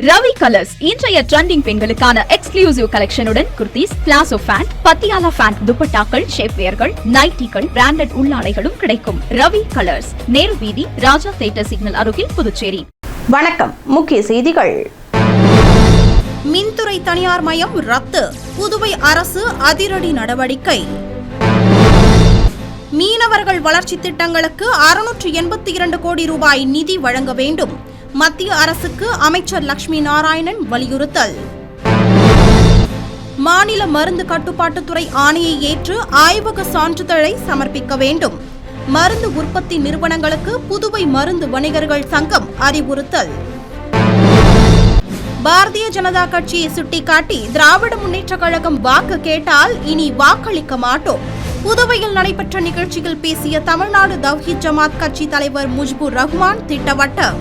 Ravi Colours இன்றைய trending பெண்களுக்கான exclusive கலெக்ஷனுடன் kurtis, palazzo pant, Patiala pant, துப்பட்டாக்கள், ஷேப்வேர்கள், நைட்டிகள், பிராண்டட் உள்ளாடைகளும் கிடைக்கும். ரவி கலர்ஸ், நேரு வீதி, ராஜா தியேட்டர் சிக்னல் அருகில், புதுச்சேரி. வணக்கம். முக்கிய செய்திகள். மின்துறை தனியார் மயம் ரத்து, புதுவை அரசு அதிரடி நடவடிக்கை. மீனவர்கள் வளர்ச்சி திட்டங்களுக்கு 682 கோடி ரூபாய் நிதி வழங்க வேண்டும், மத்திய அரசுக்கு அமைச்சர் லட்சுமி நாராயணன் வலியுறுத்தல். மாநில மருந்து கட்டுப்பாட்டுத்துறை ஆணையை ஏற்று ஆய்வக சான்றிதழை சமர்ப்பிக்க வேண்டும், மருந்து உற்பத்தி நிறுவனங்களுக்கு புதுவை மருந்து வணிகர்கள் சங்கம் அறிவுறுத்தல். பாரதிய ஜனதா கட்சியை சுட்டிக்காட்டி திராவிட முன்னேற்ற கழகம் வாக்கு கேட்டால் இனி வாக்களிக்க மாட்டோம். புதுவையில் நடைபெற்ற நிகழ்ச்சியில் பேசிய தமிழ்நாடு தவ்ஹீத் ஜமாத் கட்சி தலைவர் முஜிபுர் ரஹ்மான் திட்டவட்டம்.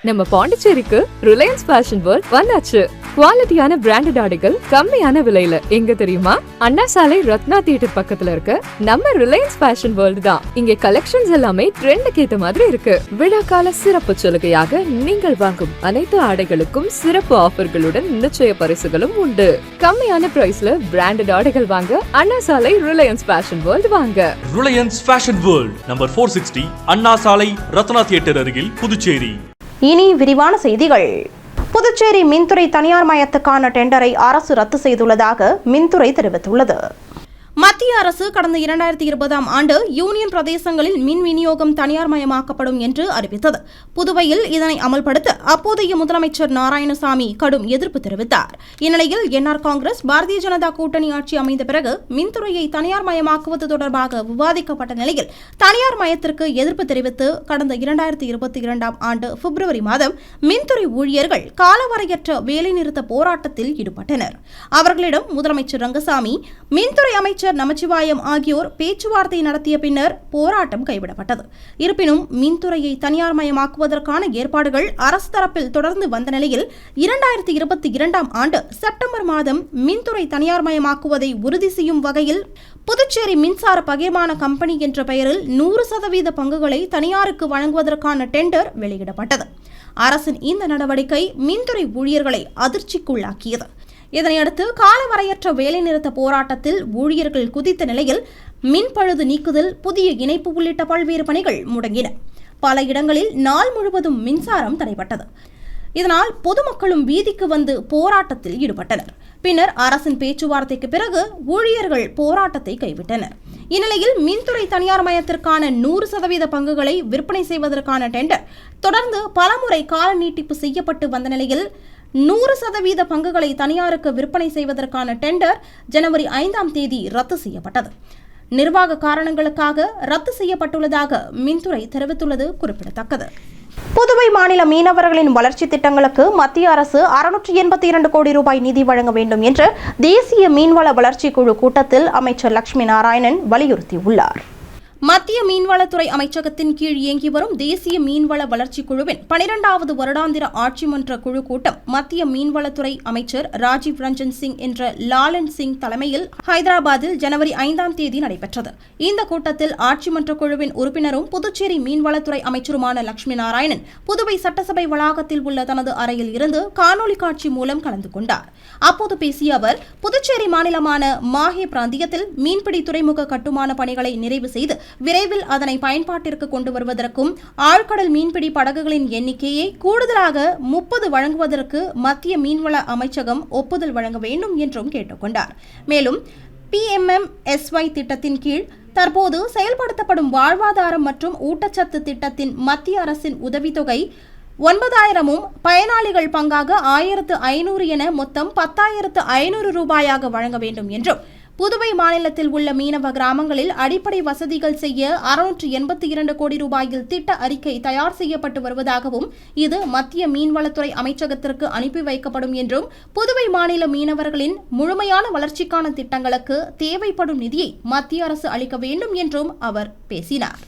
நம்ம பாண்டிச்சேரிக்கு ரிலையன்ஸ் ஃபேஷன் வேர்ல்ட் வந்தாச்சு. குவாலிட்டியான பிராண்டட் ஆடைகள் கம்மியான விலையில. எங்க தெரியுமா? அண்ணா சாலை ரத்னா தியேட்டர் பக்கத்துல இருக்க நம்ம ரிலையன்ஸ் ஃபேஷன் வேர்ல்ட் தான். இங்க கலெக்ஷன்ஸ் எல்லாமே ட்ரெண்டுக்கு ஏத்த மாதிரி இருக்கு. விழாக்கால சிறப்பு சலுகையாக நீங்கள் வாங்கும் அனைத்து ஆடைகளுக்கும் சிறப்பு ஆஃபர்களுடன் நிச்சய பரிசுகளும் உண்டு. கம்மியான பிரைஸ்ல பிராண்டட் ஆடைகள் வாங்க அண்ணா சாலை ரிலையன்ஸ் ஃபேஷன் வேர்ல்ட் வாங்க. ரிலையன்ஸ் ஃபேஷன் வேர்ல்ட், நம்பர் 460, அண்ணா சாலை ரத்னா தியேட்டர் அருகில், புதுச்சேரி. இனி விரிவான செய்திகள். புதுச்சேரி மின்துறை தனியார் மயத்துக்கான டெண்டரை அரசு ரத்து செய்துள்ளதாக மின்துறை தெரிவித்துள்ளது. மத்திய அரசு கடந்த 2020ஆம் ஆண்டு யூனியன் பிரதேசங்களில் மின் விநியோகம் தனியார் மயமாக்கப்படும் என்று அறிவித்தது. புதுவையில் இதனை அமல்படுத்த அப்போதைய முதலமைச்சர் நாராயணசாமி கடும் எதிர்ப்பு தெரிவித்தார். இந்நிலையில் என்ஆர் காங்கிரஸ் பாரதிய ஜனதா கூட்டணி ஆட்சி அமைந்த பிறகு மின்துறையை தனியார் மயமாக்குவது தொடர்பாக விவாதிக்கப்பட்ட நிலையில் தனியார் மயத்திற்கு எதிர்ப்பு தெரிவித்து கடந்த 2022ஆம் ஆண்டு பிப்ரவரி மாதம் மின்துறை ஊழியர்கள் காலவரையற்ற வேலைநிறுத்த போராட்டத்தில் ஈடுபட்டனர். அவர்களிடம் முதலமைச்சர் ரங்கசாமி, மின்துறை அமைச்சர் நமச்சிவாயம் ஆகியோர் பேச்சுவார்த்தை நடத்திய பின்னர் போராட்டம் கைவிடப்பட்டது. இருப்பினும் மின்துறையை தனியார் மயமாக்குவதற்கான ஏற்பாடுகள் அரசு தரப்பில் தொடர்ந்து வந்த நிலையில் 2022ஆம் ஆண்டு செப்டம்பர் மாதம் மின்துறை தனியார் மயமாக்குவதை உறுதி செய்யும் வகையில் புதுச்சேரி மின்சார பகிர்மான கம்பெனி என்ற பெயரில் 100% பங்குகளை தனியாருக்கு வழங்குவதற்கான டெண்டர் வெளியிடப்பட்டது. அரசின் இந்த நடவடிக்கை மின்துறை ஊழியர்களை அதிர்ச்சிக்குள்ளாக்கியது. இதனையடுத்து காலவரையற்ற வேலைநிறுத்த போராட்டத்தில் ஊழியர்கள் குதித்த நிலையில் மின்பழுது நீக்குதல், புதிய இணைப்பு உள்ளிட்ட பல்வேறு பணிகள் முடங்கின. பல இடங்களில் நாள் முழுவதும் மின்சாரம் தடைபட்டது. இதனால் பொதுமக்களும் வீதிக்கு வந்து போராட்டத்தில் ஈடுபட்டனர். பின்னர் அரசின் பேச்சுவார்த்தைக்கு பிறகு ஊழியர்கள் போராட்டத்தை கைவிட்டனர். இந்நிலையில் மின்துறை தனியார் மயத்திற்கான 100% பங்குகளை விற்பனை செய்வதற்கான டெண்டர் தொடர்ந்து பலமுறை கால நீட்டிப்பு செய்யப்பட்டு வந்த நிலையில் 100% பங்குகளை தனியாருக்கு விற்பனை செய்வதற்கான டெண்டர் ஜனவரி 5ஆம் தேதி ரத்து செய்யப்பட்டது. நிர்வாக காரணங்களுக்காக ரத்து செய்யப்பட்டுள்ளதாக மின்துறை தெரிவித்துள்ளது குறிப்பிடத்தக்கது. புதுவை மாநில மீனவர்களின் வளர்ச்சி திட்டங்களுக்கு மத்திய அரசு 682 கோடி ரூபாய் நிதி வழங்க வேண்டும் என்று தேசிய மீன்வள வளர்ச்சி குழு கூட்டத்தில் அமைச்சர் லட்சுமி நாராயணன் வலியுறுத்தியுள்ளார். மத்திய மீன்வளத்துறை அமைச்சகத்தின் கீழ் இயங்கி வரும் தேசிய மீன்வள வளர்ச்சி குழுவின் 12வது வருடாந்திர ஆட்சி மன்ற குழு கூட்டம் மத்திய மீன்வளத்துறை அமைச்சர் ராஜீவ் ரஞ்சன் சிங் என்ற லாலன் சிங் தலைமையில் ஹைதராபாத்தில் ஜனவரி 5ஆம் தேதி நடைபெற்றது. இந்த கூட்டத்தில் ஆட்சி மன்ற குழுவின் உறுப்பினரும் புதுச்சேரி மீன்வளத்துறை அமைச்சருமான லட்சுமி நாராயணன் புதுவை சட்டசபை வளாகத்தில் உள்ள தனது அறையில் இருந்து காணொலி காட்சி மூலம் கலந்து கொண்டார். அப்போது பேசிய அவர், புதுச்சேரி மாநிலமான மாஹே பிராந்தியத்தில் மீன்பிடி துறைமுக கட்டுமான பணிகளை நிறைவு செய்து விரைவில் அதனை பயன்பாட்டிற்கு கொண்டு வருவதற்கும் ஆழ்கடல் மீன்பிடி படகுகளின் எண்ணிக்கையை கூடுதலாக 30 வழங்குவதற்கு மத்திய மீன்வள அமைச்சகம் ஒப்புதல் வழங்க வேண்டும் என்றும் கேட்டுக்கொண்டார். மேலும் PMMSY திட்டத்தின் கீழ் தற்போது செயல்படுத்தப்படும் வாழ்வாதாரம் மற்றும் ஊட்டச்சத்து திட்டத்தின் மத்திய அரசின் உதவித்தொகை 9,000 பயனாளிகள் பங்காக 1,500 என மொத்தம் 10,500 ரூபாயாக வழங்க வேண்டும் என்றும், புதுவை மாநிலத்தில் உள்ள மீனவ கிராமங்களில் அடிப்படை வசதிகள் செய்ய 682 கோடி ரூபாயில் திட்ட அறிக்கை தயார் செய்யப்பட்டு வருவதாகவும், இது மத்திய மீன்வளத்துறை அமைச்சகத்திற்கு அனுப்பி வைக்கப்படும் என்றும், புதுவை மாநில மீனவர்களின் முழுமையான வளர்ச்சிக்கான திட்டங்களுக்கு தேவைப்படும் நிதியை மத்திய அரசு அளிக்க வேண்டும் என்றும் அவர் பேசினார்.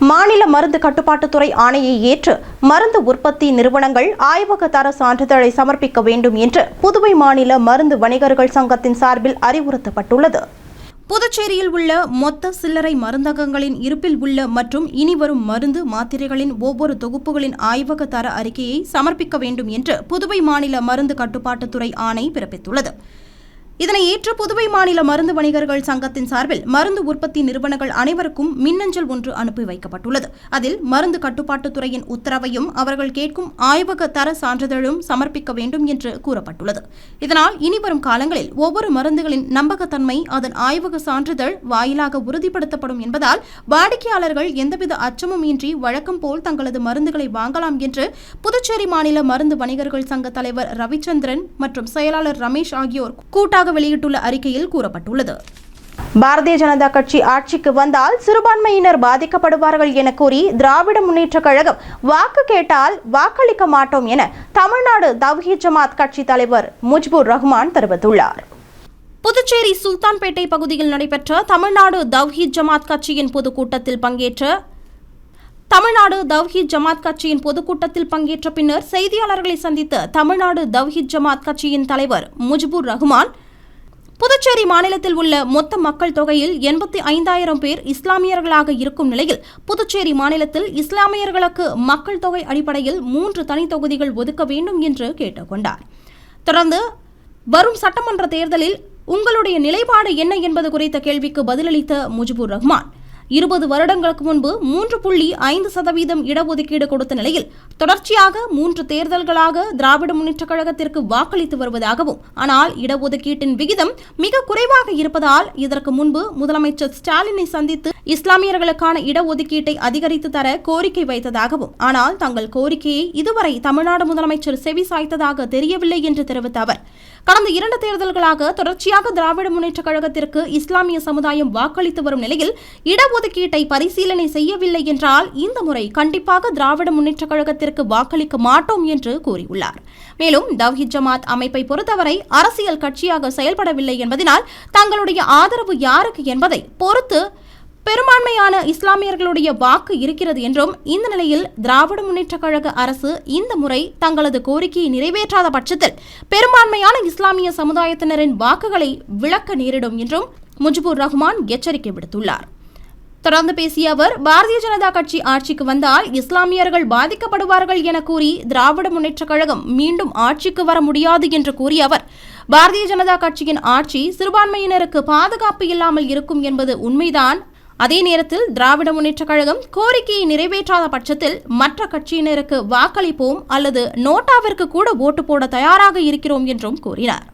மாநில மருந்து கட்டுப்பாட்டுத்துறை ஆணையை ஏற்று மருந்து உற்பத்தி நிறுவனங்கள் ஆய்வக தர சான்றிதழை சமர்ப்பிக்க வேண்டும் என்று புதுவை மாநில மருந்து வணிகர்கள் சங்கத்தின் சார்பில் அறிவுறுத்தப்பட்டுள்ளது. புதுச்சேரியில் உள்ள மொத்த சில்லறை மருந்தகங்களின் இருப்பில் உள்ள மற்றும் இனிவரும் மருந்து மாத்திரைகளின் ஒவ்வொரு தொகுப்புகளின் ஆய்வக தர அறிக்கையை சமர்ப்பிக்க வேண்டும் என்று புதுவை மாநில மருந்து கட்டுப்பாட்டுத்துறை ஆணை பிறப்பித்துள்ளது. இதனை ஏற்று புதுவை மாநில மருந்து வணிகர்கள் சங்கத்தின் சார்பில் மருந்து உற்பத்தி நிறுவனங்கள் அனைவருக்கும் மின்னஞ்சல் ஒன்று அனுப்பி வைக்கப்பட்டுள்ளது. அதில் மருந்து கட்டுப்பாட்டுத்துறையின் உத்தரவையும் அவர்கள் கேட்கும் ஆய்வக தர சான்றிதழும் சமர்ப்பிக்க வேண்டும் என்று கூறப்பட்டுள்ளது. இதனால் இனிவரும் காலங்களில் ஒவ்வொரு மருந்துகளின் நம்பகத்தன்மை அதன் ஆய்வக சான்றிதழ் வாயிலாக உறுதிப்படுத்தப்படும் என்பதால் வாடிக்கையாளர்கள் எந்தவித அச்சமும் இன்றி வழக்கம் போல் தங்களது மருந்துகளை வாங்கலாம் என்று புதுச்சேரி மாநில மருந்து வணிகர்கள் சங்க தலைவர் ரவிச்சந்திரன் மற்றும் செயலாளர் ரமேஷ் ஆகியோர் கூட்டாக வெளியிட்டுள்ள அறிக்கையில் கூறப்பட்டுள்ளது. பாரதிய ஜனதா கட்சி ஆட்சிக்கு வந்தால் சிறுபான்மையினர் பாதிக்கப்படுவார்கள் என கூறி திராவிட முன்னேற்ற கழகம் வாக்கு கேட்டால் வாக்களிக்க மாட்டோம் என தமிழ்நாடு தவ்ஹீத் ஜமாத் கட்சி தலைவர் முஜ்புர் ரஹ்மான் தெரிவித்துள்ளார். புதுச்சேரி சுல்தான்பேட்டை பகுதியில் நடைபெற்ற தமிழ்நாடு தவ்ஹீத் ஜமாத் கட்சியின் பொதுக்கூட்டத்தில் பங்கேற்ற பின்னர் செய்தியாளர்களை சந்தித்த தமிழ்நாடு தவ்ஹீத் ஜமாத் கட்சியின் தலைவர் முஜ்புர் ரஹ்மான், புதுச்சேரி மாநிலத்தில் உள்ள மொத்த மக்கள் தொகையில் 85,000 பேர் இஸ்லாமியர்களாக இருக்கும் நிலையில் புதுச்சேரி மாநிலத்தில் இஸ்லாமியர்களுக்கு மக்கள் தொகை அடிப்படையில் 3 தனி தொகுதிகள் ஒதுக்க வேண்டும் என்று கேட்டுக்கொண்டார். தொடர்ந்து வரும் சட்டமன்ற தேர்தலில் உங்களுடைய நிலைப்பாடு என்ன என்பது குறித்த கேள்விக்கு பதிலளித்த முஜ்புர் ரஹ்மான், 20 வருடங்களுக்கு முன்பு 3.5% இடஒதுக்கீடு கொடுத்த நிலையில் தொடர்ச்சியாக 3 தேர்தல்களாக திராவிட முன்னேற்றக் கழகத்திற்கு வாக்களித்து வருவதாகவும், ஆனால் இடஒதுக்கீட்டின் விகிதம் மிக குறைவாக இருப்பதால் இதற்கு முன்பு முதலமைச்சர் ஸ்டாலினை சந்தித்து இஸ்லாமியர்களுக்கான இடஒதுக்கீட்டை அதிகரித்து தர கோரிக்கை வைத்ததாகவும், ஆனால் தங்கள் கோரிக்கையை இதுவரை தமிழ்நாடு முதலமைச்சர் செவி சாய்த்ததாக தெரியவில்லை என்று தெரிவித்த அவர், கடந்த 2 தேர்தல்களாக தொடர்ச்சியாக திராவிட முன்னேற்றக் கழகத்திற்கு இஸ்லாமிய சமுதாயம் வாக்களித்து வரும் நிலையில் இடஒதுக்கீட்டை பரிசீலனை செய்யவில்லை என்றால் இந்த முறை கண்டிப்பாக திராவிட முன்னேற்றக் கழகத்திற்கு வாக்களிக்க மாட்டோம் என்று கூறியுள்ளார். மேலும் தவ்ஹீத் ஜமாத் அமைப்பை பொறுத்தவரை அரசியல் கட்சியாக செயல்படவில்லை என்பதனால் தங்களுடைய ஆதரவு யாருக்கு என்பதை பொறுத்து பெரும்பான்மையான இஸ்லாமியர்களுடைய வாக்கு இருக்கிறது என்றும், இந்த நிலையில் திராவிட முன்னேற்றக் கழக அரசு இந்த முறை தங்களது கோரிக்கையை நிறைவேற்றாத பட்சத்தில் பெரும்பான்மையான இஸ்லாமிய சமுதாயத்தினரின் வாக்குகளை விலக்க நேரிடும் என்றும் முஜ்புர் ரஹ்மான் எச்சரிக்கை விடுத்துள்ளார். தொடர்ந்து பேசிய அவர், பாரதிய ஜனதா கட்சி ஆட்சிக்கு வந்தால் இஸ்லாமியர்கள் பாதிக்கப்படுவார்கள் என கூறி திராவிட முன்னேற்றக் கழகம் மீண்டும் ஆட்சிக்கு வர முடியாது என்று கூறிய அவர், பாரதிய ஜனதா கட்சியின் ஆட்சி சிறுபான்மையினருக்கு பாதுகாப்பு இல்லாமல் இருக்கும் என்பது உண்மைதான். அதே நேரத்தில் திராவிட முன்னேற்றக் கழகம் கோரிக்கையை நிறைவேற்றாத பட்சத்தில் மற்ற கட்சியினருக்கு வாக்களிப்போம் அல்லது நோட்டாவிற்கு கூட ஓட்டு போட தயாராக இருக்கிறோம் என்றும் கூறினார்.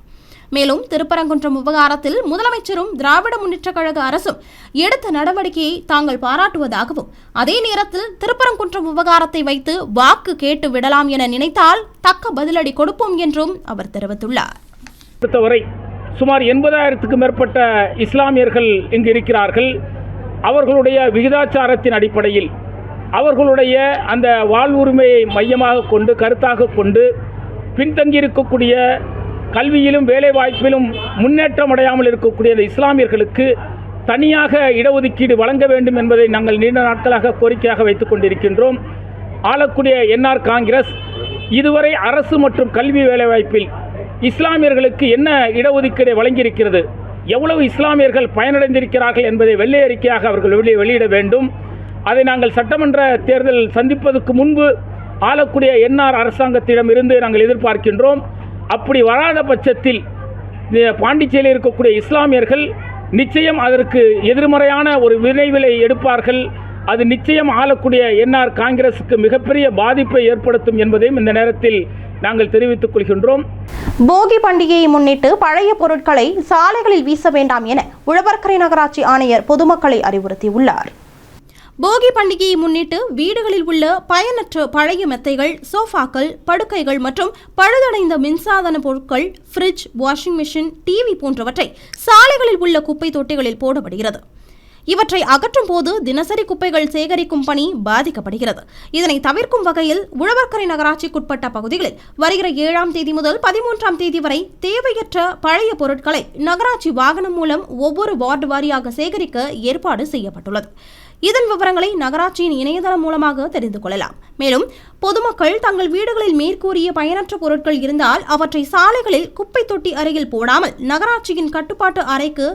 மேலும் திருப்பரங்குன்றம் விவகாரத்தில் முதலமைச்சரும் திராவிட முன்னேற்றக் கழக அரசும் எடுத்த நடவடிக்கையை தாங்கள் பாராட்டுவதாகவும், அதே நேரத்தில் திருப்பரங்குன்றம் விவகாரத்தை வைத்து வாக்கு கேட்டு விடலாம் என நினைத்தால் தக்க பதிலடி கொடுப்போம் என்றும் அவர் தெரிவித்துள்ளார். சுமார் 80,000க்கும் மேற்பட்ட இஸ்லாமியர்கள் இங்கு இருக்கிறார்கள். அவர்களுடைய விகிதாச்சாரத்தின் அடிப்படையில் அவர்களுடைய அந்த வாழ்வுரிமையை மையமாக கொண்டு கருத்தாக கொண்டு பின்தங்கியிருக்கக்கூடிய கல்வியிலும் வேலைவாய்ப்பிலும் முன்னேற்றம் அடையாமல் இருக்கக்கூடிய அந்த இஸ்லாமியர்களுக்கு தனியாக இடஒதுக்கீடு வழங்க வேண்டும் என்பதை நாங்கள் நீண்ட நாட்களாக கோரிக்கையாக வைத்துக் கொண்டிருக்கின்றோம். ஆளக்கூடிய என்ஆர் காங்கிரஸ் இதுவரை அரசு மற்றும் கல்வி வேலைவாய்ப்பில் இஸ்லாமியர்களுக்கு என்ன இடஒதுக்கீடை வழங்கியிருக்கிறது, எவ்வளவு இஸ்லாமியர்கள் பயனடைந்திருக்கிறார்கள் என்பதை வெள்ளை அறிக்கையாக அவர்கள் வெளியிட வேண்டும். அதை நாங்கள் சட்டமன்ற தேர்தல் சந்திப்பதற்கு முன்பு ஆளக்கூடிய என்ஆர் அரசாங்கத்திடம் இருந்து நாங்கள் எதிர்பார்க்கின்றோம். அப்படி வராத பட்சத்தில் பாண்டிச்சேரியில் இருக்கக்கூடிய இஸ்லாமியர்கள் நிச்சயம் அதற்கு எதிர்மறையான ஒரு விளைவிலை எடுப்பார்கள். அது நிச்சயம் ஆளக்கூடிய என்ஆர் காங்கிரசுக்கு மிகப்பெரிய பாதிப்பை ஏற்படுத்தும் என்பதையும் இந்த நேரத்தில் நாங்கள் தெரிவித்துக் கொள்கின்றோம். போகி பண்டிகையை முன்னிட்டு பழைய பொருட்களை சாலைகளில் வீச வேண்டாம் என உழவர்கரை நகராட்சி ஆணையர் பொதுமக்களை அறிவுறுத்தியுள்ளார். போகி பண்டிகையை முன்னிட்டு வீடுகளில் உள்ள பயனற்ற பழைய மெத்தைகள், சோஃபாக்கள், படுக்கைகள் மற்றும் பழுதடைந்த மின்சாதன பொருட்கள், ஃப்ரிட்ஜ், வாஷிங் மிஷின், டிவி போன்றவற்றை சாலைகளில் உள்ள குப்பை தொட்டிகளில் போடப்படுகிறது. இவற்றை அகற்றும் போது தினசரி குப்பைகள் சேகரிக்கும் பணி பாதிக்கப்படுகிறது. இதனை தவிர்க்கும் வகையில் உழவர்கரை நகராட்சிக்குட்பட்ட பகுதிகளில் வருகிற 7ஆம் தேதி முதல் 13ஆம் தேதி வரை தேவையற்ற பழைய பொருட்களை நகராட்சி வாகனம் மூலம் ஒவ்வொரு வார்டு வாரியாக சேகரிக்க ஏற்பாடு செய்யப்பட்டுள்ளது. இதன் விவரங்களை நகராட்சியின் இணையதளம் மூலமாக தெரிந்து கொள்ளலாம். மேலும் பொதுமக்கள் தங்கள் வீடுகளில் மேற்கூறிய பயனற்ற பொருட்கள் இருந்தால் அவற்றை சாலைகளில் குப்பை தொட்டி அருகில் போடாமல் நகராட்சியின் கட்டுப்பாட்டு அறைக்கு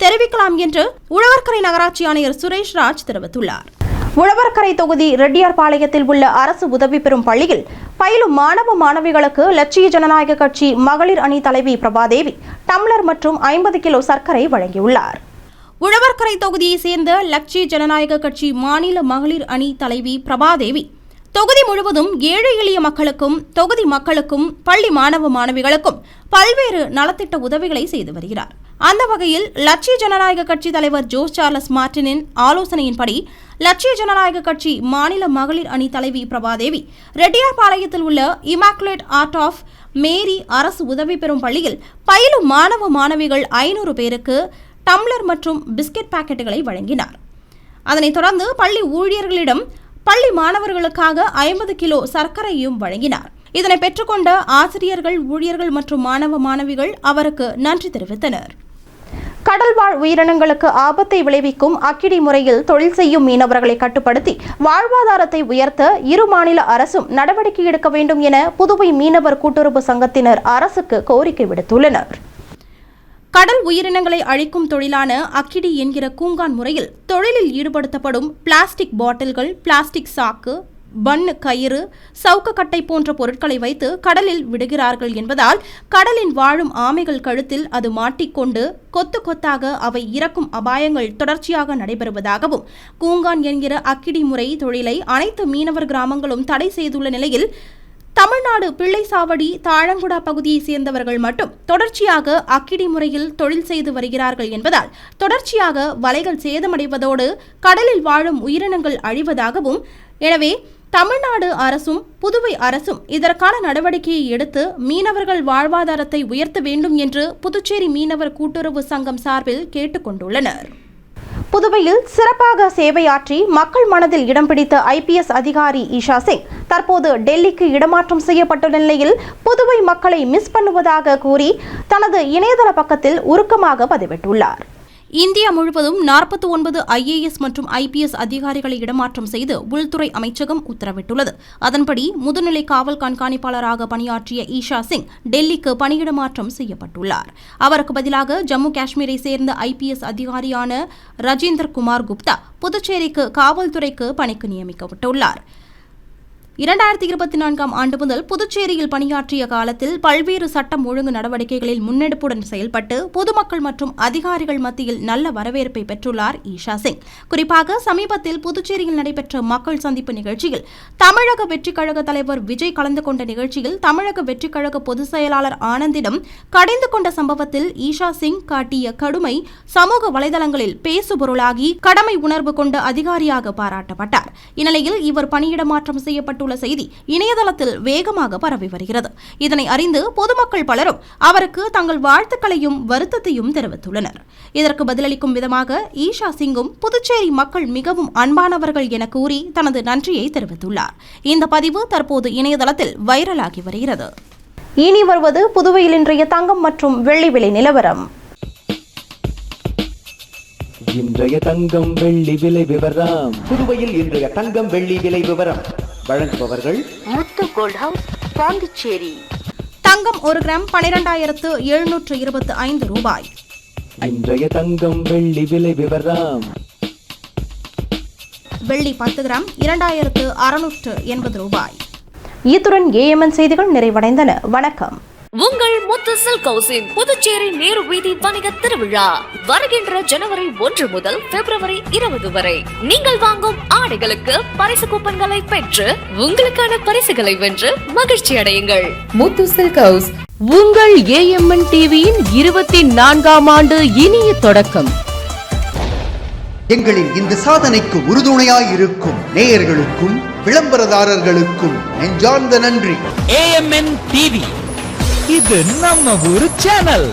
தெரிவிக்கலாம் என்று உழவர்கரை நகராட்சி ஆணையர் சுரேஷ் ராஜ் தெரிவித்துள்ளார். உழவர்கரை தொகுதி ரெட்டியார்பாளையத்தில் உள்ள அரசு உதவி பெறும் பள்ளியில் பயிலும் மாணவ மாணவிகளுக்கு லட்சிய ஜனநாயக கட்சி மகளிர் அணி தலைவி பிரபாதேவி டம்ளர் மற்றும் 50 கிலோ சர்க்கரை வழங்கியுள்ளார். உழவர்கரை தொகுதியை சேர்ந்த லட்சிய ஜனநாயக கட்சி மாநில மகளிர் அணி தலைவி பிரபாதேவி தொகுதி முழுவதும் ஏழை எளிய மக்களுக்கும் தொகுதி மக்களுக்கும் பள்ளி மாணவ மாணவிகளுக்கும் பல்வேறு நலத்திட்ட உதவிகளை செய்து வருகிறார். அந்த வகையில் லட்சிய ஜனநாயக கட்சி தலைவர் ஜோஸ் சார்லஸ் மார்டினின் ஆலோசனையின்படி லட்சிய ஜனநாயக கட்சி மாநில மகளிர் அணி தலைவி பிரபாதேவி ரெட்டியார்பாளையத்தில் உள்ள இமாக்குலேட் ஆர்ட் ஆஃப் மேரி அரசு உதவி பெறும் பள்ளியில் பயிலும் மாணவ மாணவிகள் 500 பேருக்கு டம்ளர் மற்றும் பிஸ்கெட் பாக்கெட்டுகளை வழங்கினார். அதனைத் தொடர்ந்து பள்ளி ஊழியர்களிடம் பள்ளி மாணவர்களுக்காக 50 கிலோ சர்க்கரையும் வழங்கினார். இதனை பெற்றுக்கொண்ட ஆசிரியர்கள், ஊழியர்கள் மற்றும் மாணவ மாணவிகள் அவருக்கு நன்றி தெரிவித்தனர். கடல்வாழ் உயிரினங்களுக்கு ஆபத்தை விளைவிக்கும் அக்கிடி முறையில் தொழில் செய்யும் மீனவர்களை கட்டுப்படுத்தி வாழ்வாதாரத்தை உயர்த்த இரு மாநில அரசும் நடவடிக்கை எடுக்க வேண்டும் என புதுவை மீனவர் கூட்டுறவு சங்கத்தினர் அரசுக்கு கோரிக்கை விடுத்துள்ளனர். கடல் உயிரினங்களை அழிக்கும் தொழிலான அக்கிடி என்கிற கூங்கான் முறையில் தொழிலில் ஈடுபடுத்தப்படும் பிளாஸ்டிக் பாட்டில்கள், பிளாஸ்டிக் சாக்கு, பன்னு கயிறு, சவுக்கக்கட்டை போன்ற பொருட்களை வைத்து கடலில் விடுகிறார்கள் என்பதால் கடலில் வாழும் ஆமைகள் கழுத்தில் அது மாட்டிக்கொண்டு கொத்து கொத்தாக அவை இறக்கும் அபாயங்கள் தொடர்ச்சியாக நடைபெறுவதாகவும் கூங்கான் என்கிற அக்கிடி முறை தொழிலை அனைத்து மீனவர் கிராமங்களும் தடை செய்துள்ள நிலையில் தமிழ்நாடு பிள்ளைசாவடி, தாழங்குடா பகுதியைச் சேர்ந்தவர்கள் மட்டும் தொடர்ச்சியாக அக்கிடி முறையில் தொழில் செய்து வருகிறார்கள் என்பதால் தொடர்ச்சியாக வலைகள் சேதமடைவதோடு கடலில் வாழும் உயிரினங்கள் அழிவதாகவும், எனவே தமிழ்நாடு அரசும் புதுவை அரசும் இதற்கான நடவடிக்கையை எடுத்து மீனவர்கள் வாழ்வாதாரத்தை உயர்த்த வேண்டும் என்று புதுச்சேரி மீனவர் கூட்டுறவு சங்கம் சார்பில் கேட்டுக் கொண்டுள்ளனர். புதுவையில் சிறப்பாக சேவையாற்றி மக்கள் மனதில் இடம் பிடித்த IPS அதிகாரி ஈஷா சிங் தற்போது டெல்லிக்கு இடமாற்றம் செய்யப்பட்டுள்ள நிலையில் புதுவை மக்களை மிஸ் பண்ணுவதாக கூறி தனது இணையதள பக்கத்தில் உருக்கமாக பதிவிட்டுள்ளார். இந்தியா முழுவதும் 49 IAS மற்றும் IPS அதிகாரிகளை இடமாற்றம் செய்து உள்துறை அமைச்சகம் உத்தரவிட்டுள்ளது. அதன்படி முதுநிலை காவல் கண்காணிப்பாளராக பணியாற்றிய ஈஷா சிங் டெல்லிக்கு பணியிடமாற்றம் செய்யப்பட்டுள்ளார். அவருக்கு பதிலாக ஜம்மு காஷ்மீரை சேர்ந்த IPS அதிகாரியான ரஜேந்தர் குமார் குப்தா புதுச்சேரிக்கு காவல்துறைக்கு பணிக்கு நியமிக்கப்பட்டுள்ளார். 2024ஆம் ஆண்டு முதல் புதுச்சேரியில் பணியாற்றிய காலத்தில் பல்வேறு சட்டம் ஒழுங்கு நடவடிக்கைகளில் முன்னெடுப்புடன் செயல்பட்டு பொதுமக்கள் மற்றும் அதிகாரிகள் மத்தியில் நல்ல வரவேற்பை பெற்றுள்ளார் ஈஷா சிங். குறிப்பாக சமீபத்தில் புதுச்சேரியில் நடைபெற்ற மக்கள் சந்திப்பு நிகழ்ச்சியில் தமிழக வெற்றிக் கழக தலைவர் விஜய் கலந்து கொண்ட நிகழ்ச்சியில் தமிழக வெற்றிக் கழக பொதுச் செயலாளர் ஆனந்திடம் கடிந்து கொண்ட சம்பவத்தில் ஈஷா சிங் காட்டிய கடுமை சமூக வலைதளங்களில் பேசுபொருளாகி கடமை உணர்வு கொண்ட அதிகாரியாக பாராட்டப்பட்டார். இந்நிலையில் இவர் பணியிடமாற்றம் செய்யப்பட்டு செய்தி இணையதளத்தில் வேகமாக பரவி வருகிறது. இதனை அறிந்து பொதுமக்கள் பலரும் அவருக்கு தங்கள் வாழ்த்துக்களையும் வருத்தத்தையும் தெரிவித்துள்ளனர். இதற்கு பதிலளிக்கும் விதமாக ஈஷா சிங்கும் புதுச்சேரி மக்கள் மிகவும் அன்பானவர்கள் என கூறி தனது நன்றியை தெரிவித்துள்ளார். இந்த பதிவு தற்போது இணையதளத்தில் வைரலாகி வருகிறது. இனி வருவது புதுவையில் இன்றைய தங்கம் மற்றும் வெள்ளி விலை நிலவரம். இன்றைய தங்கம் வெள்ளி விலை விவரம். புதுவையில் இன்றைய தங்கம் வெள்ளி விலை விவரம் வழங்குபவர்கள் முத்து கோல்ட் ஹவுஸ், பாண்டிச்சேரி. தங்கம் 1 கிராம் 12,725 ரூபாய். இன்றைய தங்கம் வெள்ளி விலை விவரம். வெள்ளி 10 கிராம் 2,680 ரூபாய். இத்துடன் AMN செய்திகள் நிறைவடைந்தன. வணக்கம். உங்கள் முத்து சில்க் ஹவுஸின் புதுச்சேரி நேரு வீதி வணிக திருவிழா வருகின்ற ஜனவரி 1 முதல் பிப்ரவரி 20 வரை. நீங்கள் வாங்கும் ஆடைகளுக்கு பரிசு கூப்பன்களை பெற்று உங்களுக்கான பரிசுகளை வென்று மகிழ்ச்சி அடையுங்கள். முத்து சில்க் ஹவுஸ் உங்கள் AMN டிவியின் 24ஆம் ஆண்டு இனிய தொடக்கம். எங்களின் இந்த சாதனைக்கு உறுதுணையாய் இருக்கும் நேயர்களுக்கும் விளம்பரதாரர்களுக்கும் நெஞ்சார்ந்த நன்றி. AMN டிவி இது நம்ம ஊரு சேனல்.